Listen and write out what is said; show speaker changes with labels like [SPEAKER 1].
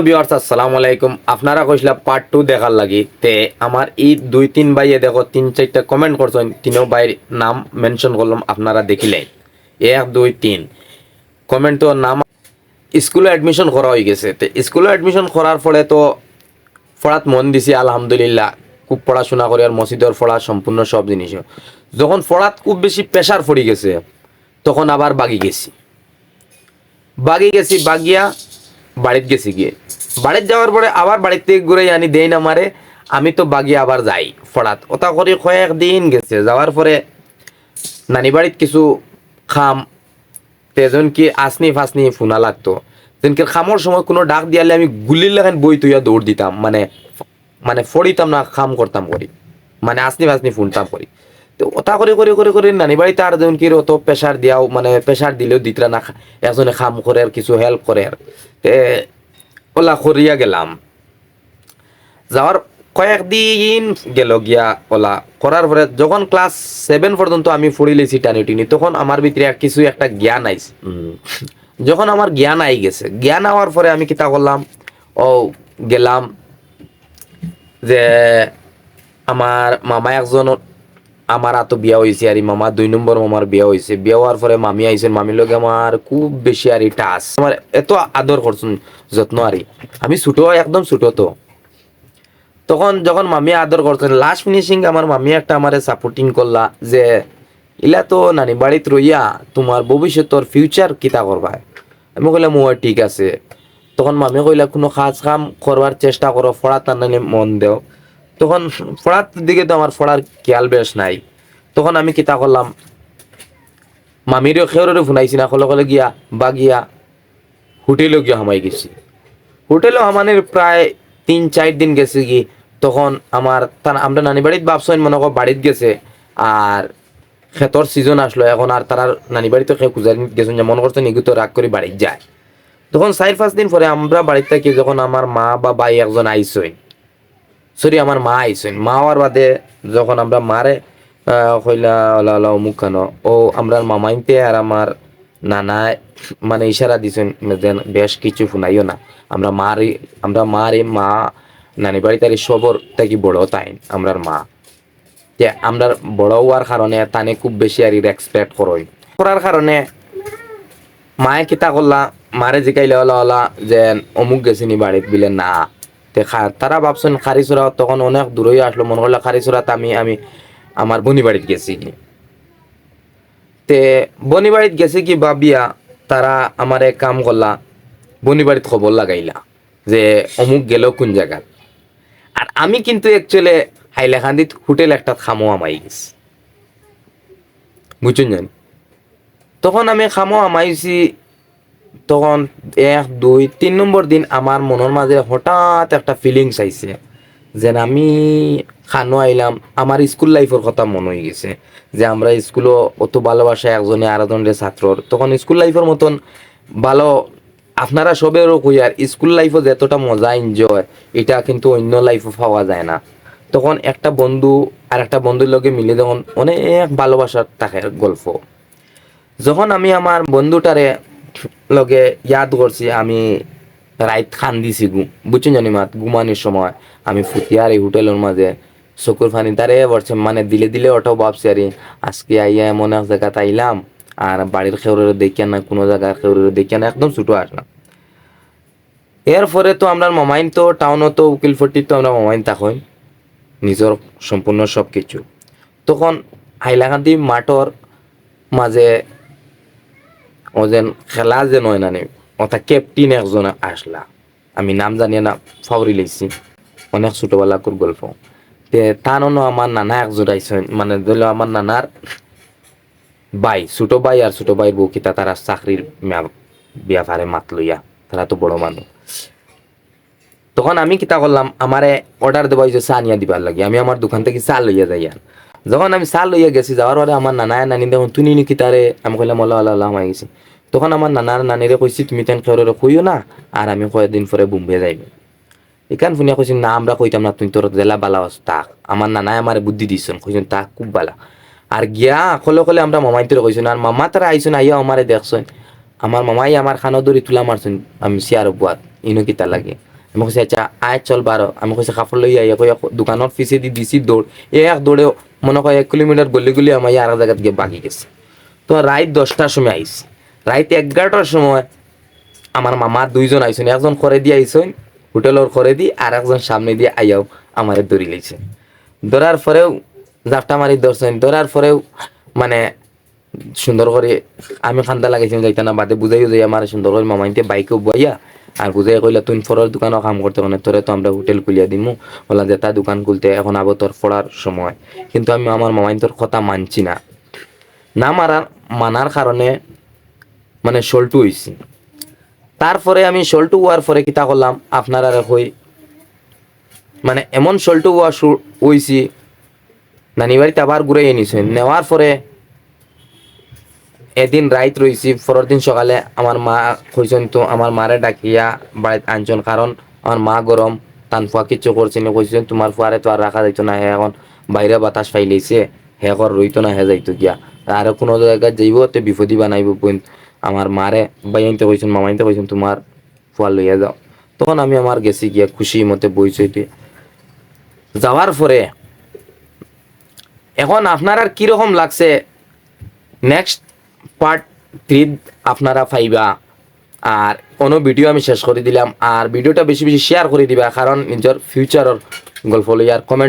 [SPEAKER 1] Viewers আসসালামু আলাইকুম। আপনারা কইছিলা পার্ট 2 দেখার লাগি তে আমার এই 2-3 ভাইয়ে দেখো 3-4টা কমেন্ট করছেন, তিনও ভাইয়ের নাম মেনশন করলাম, আপনারা দেখিলেন 1 2 3 কমেন্ট। তো নাম স্কুলে অ্যাডমিশন করা হয়ে গেছে। তো স্কুলে অ্যাডমিশন করার ফলে তো পড়াত মন দিছি আলহামদুলিল্লাহ, খুব পড়াশোনা করি আর মসজিদের পড়া সম্পূর্ণ সব জিনিস। যখন পড়াত খুব বেশি প্রেশার পড়ে গেছে তখন আবার বাগিয়া বাড়িতে গেছি গিয়ে বাড়িতে যাওয়ার পরে আবার বাড়িতে ঘুরে আনি দেই না মারে, আমি তো বাগিয়ে আবার যাই ফড়াত ওটা করে কয়েকদিন গেছে। যাওয়ার পরে নানি বাড়িত কিছু খাম তেজন কি আসনি ফাসনি ফোনা লাগতো, তেনকে খামর সময় কোনো ডাক দিয়ালে আমি গুলির লাগান বই তুইয়া দৌড় দিতাম, মানে মানে ফড়িতাম না, খাম করতাম করি, মানে আসনি ফাসনি ফোনতাম করি। তো ওটা করে করে করে করে নানি বাড়িতে আর যেমন কি অত প্রেশার দিয়াও, মানে প্রেশার দিলেও দিতরা না, একজনে খাম করে আর কিছু হেল্প করে আর ওলা করিয়া গেলাম। যাওয়ার কয়েকদিন গেল গিয়া ওলা করার পরে যখন ক্লাস 7 পর্যন্ত আমি পড়ি লেছি টানি টিনি, তখন আমার ভিতরে কিছু একটা জ্ঞান আইছে। যখন আমার জ্ঞান আই গেছে, জ্ঞান হওয়ার পরে আমি কিতা করলাম, ও গেলাম যে আমার মামা একজন, আমার আতো বিয়া হয়েছে আর মামা 2 নম্বর মামার বিয়া হয়েছে। বিয়া হওয়ার পরে মামি আইছেন, মামির লগে আমার খুব বেশি আর টাচ, আমার এত আদর করছেন, যত্ন আরি। আমি ছোট, একদম ছোট। তো তখন যখন মামি আদর করছেন, লাস্ট ফিনিশিং আমার মামি একটা আমারে সাপোর্টিং করলা যে ইলা তো নানি বাড়িত রইয়া তোমার ভবিষ্যতর ফিউচার কিতা করবা। আমি কইলাম ও ঠিক আছে। তখন মামি কইলা কোনো কাজ কাম করবার চেষ্টা করো, পড়া তার মন দেও। তখন পড়ার দিকে তো আমার পড়ার খেয়াল বেশ নাই। তখন আমি কিতা করলাম, মামিরও খেউরেরও শুনাইছি না, কলে গিয়া বা গিয়া হোটেলেও গিয়া হামাই গেছি। হোটেলেও আমানের প্রায় 3-4 দিন গেছে কি। তখন আমার আমরা নানি বাড়িতে ভাবছেন মনে করো বাড়িতে গেছে, আর ক্ষেতর সিজন আসলো এখন, আর তারা নানি বাড়িতে খেয়ে খুঁজার গেছেন যে মনে করছেন এগুলো তো রাগ করে বাড়িতে যায়। তখন 4-5 দিন পরে আমরা বাড়িতে থাকি, যখন আমার মা বা ভাই একজন আইসই, সরি আমার মা আইসেন, মা হওয়ার বাদে যখন আমরা মারে কইলা ওলা ওলা অমুক কেন ও আমরা মামাইতে আর আমার নানায় মানে ইশারা দিছেন যে বেশ কিছু শুনাইও না, আমরা মা নানি বাড়ি তারি সবর থাকি বড় তাই আমরার মা, যে আমরা বড় হওয়ার কারণে তানে খুব বেশি আর রেসপেক্ট করই করার কারণে মায়ে কিতা করলা, মারে জিকাইলে ওলা ওলা যে অমুক গেছিনি বাড়িত বিলে না। তারা ভাবছেন খারিচুরা, তখন অনেক দূরই আসলো, মনে করলো খারিচুরাত আমি আমি আমার বনি বাড়িতে গেছি কি। তে বনি বাড়িতে গেছে কি ভাবিয়া তারা আমার এক কাম করলা, বনি বাড়িতে খবর লাগাইলা যে অমুক গেল কোন জায়গা। আর আমি কিন্তু একচুয়ালি হাইলাকান্দিত হোটেল একটা খামো আমাই গেছি, বুঝছেন জানি। তখন আমি খামো আমাইছি, তখন 1 2 3 নম্বর দিন আমার মনের মাঝে হঠাৎ একটা ফিলিংস আইছে, যেন আমি খানো আইলাম, আমার স্কুল লাইফের কথা মনে হয়ে গেছে, যে আমরা স্কুলও অত ভালোবাসা একজনে আরেকজনের ছাত্রর। তখন স্কুল লাইফের মতন ভালো আপনারা সবেরও কই আর স্কুল লাইফও যতটা মজা এনজয় এটা কিন্তু অন্য লাইফও পাওয়া যায় না। তখন একটা বন্ধু আর একটা বন্ধুর লগে মিলে যখন অনেক ভালোবাসার থাকে গল্প, যখন আমি আমার বন্ধুটারে লগে ইয়াদ করছি, আমি রাইত খান দিছি বুঝছেন জানি মাত ঘুমানোর সময় আমি ফুটিয়ার এই হোটেলের মাঝে চকুর ফানি তারে বলছে, মানে দিলে দিলে ওটাও ভাবছি আর আজকে আইয়া এমন এক জায়গা আইলাম আর বাড়ির খেউরের দেখিয়া না, কোনো জায়গার খেউরের দেখিয়া না, একদম ছোটো আসলাম। এরপরে তো আমরা মামাইন তো টাউনও তো উকিলফটি তো আমরা মামাইন থাকই নিজের সম্পূর্ণ সব কিছু। তখন হাইলাকান্দি মাঠর মাঝে ও যেন খেলা যে নয় না, ওটা ক্যাপ্টেন একজন আসলা, আমি নাম জানিয়ে না ফাউরি লাইছি, অনেক ছোটবেলাকুর গল্প। তে তার আমার নানা একজন আইসেন, মানে ধরলো আমার নানার ভাই, ছোট ভাই আর ছোট ভাইয়ের বউ কিতা তারা চাকরির ব্যাপারে মাত লইয়া, তারা তো বড় মানুষ। তখন আমি কিতা করলাম, আমারে অর্ডার দেওয়া হয়েছে চা নিয়ে দিবার লাগে, আমি আমার দোকান থেকে চা লইয়া যাই। আর যখন আমি চা লইয়া গেছি, যাওয়ার পরে আমার নানায় নানি দেখুন তুই নিনি কিতারে, আমি কইলাম আল্লাহ আল্লাহ আল্লাহ গেছি। তখন আমার নানার নানিরে কইছি তুমি তেন খেয়ে কইও না, আর আমি কয়েকদিন পরে বুম্বে যাইব। এখান শুনিয়া কইছি না আমরা কইতাম না, তুই তোর জেলা বালা আস তাক। আমার নানায় আমার বুদ্ধি দিছেন, কইছেন তাক খুব বালা। আর গিয়া কলে কলে আমরা মামাইতে কইছেন, আর মামা তারা আইসুন আইয়া আমারে দেখছেন, আমার মামাই আমার খানো দড়ি তুলা মারছেন, আমি চেয়ার বুয়াত ইনো কিতা লাগে। আমি কৈছে আচ্ছা আয় চল বারো, আমি কৈছে কাপড় লই আইয়া কই দোকানের পিছে দি দিছি দৌড়, এক দৌড়ে মনে হয় 1 কিলোমিটার গলি গলি আমার আর এক জায়গাত গিয়ে বাকি গেছে। তো রাত 10টার সময় আইছি, রাত 11টার সময় আমার মামা দুইজন আইসেন, একজন করে দিয়ে আইসেন হোটেলের করে দি, আর একজন সামনে দিয়ে আইয়াও আমারে দড়ি লাইছে। ধরার পরেও জাপটা মারি ধরছেন, ধরার পরেও মানে সুন্দর করে আমি খান্দা লাগাইছিলাম যাইতা না, বাদে বুঝাইও যাই আমার সুন্দর করে মামাইতে বাইকে বইয়া আর বুঝাই কইলা তুই ফরের দোকানও কাম করতে মানে তোরে তো আমরা হোটেল খুলিয়া দিমু, বললাম যে তা দোকান খুলতে এখন আবো তোর পড়ার সময়। কিন্তু আমি আমার মামাইন্তর কথা মানছি না, না মানার কারণে মানে সল্টু হইছি। তারপরে আমি সল্টু হওয়ার পরে কিতা করলাম আপনারা কই, মানে এমন সল্টু হওয়া হইছি নানি বাড়িতে আবার ঘুরে এনেছেন, নেওয়ার পরে এদিন রাইত রইছি, পরের দিন সকালে আমার মা কইছেন তো আমার মারে ডাকিয়া বাড়িতে আনছেন, কারণ আমার মা গরম টান ফুয়া কিচ্ছু করছে না, কইছেন তোমার ফুয়ারে তো আর রাখা যাইতো না, হে এখন বাইরে বাতাস ফাইলেছে, হে কর রইতো না, হে যাইতো গিয়া আর কোনো জায়গায় যাইব তো বিপদই বানাইব বোন। আমার মারে বাইনতে কইছেন মামাইতে কইছেন তোমার ফুয়া লইয়া যাও। তখন আমি আমার গেছি গিয়া খুশি মতে বইছইতে যাওয়ার পরে এখন আপনার আর কিরকম লাগছে নেক্সট পার্ট 3 আপনারা পাইবা। আর কোনো ভিডিও আমি শেষ করে দিলাম, আর ভিডিওটা বেশি বেশি শেয়ার করে দিবা, কারণ নিজের ফিউচারের গল্প লইয়ার কমেন্ট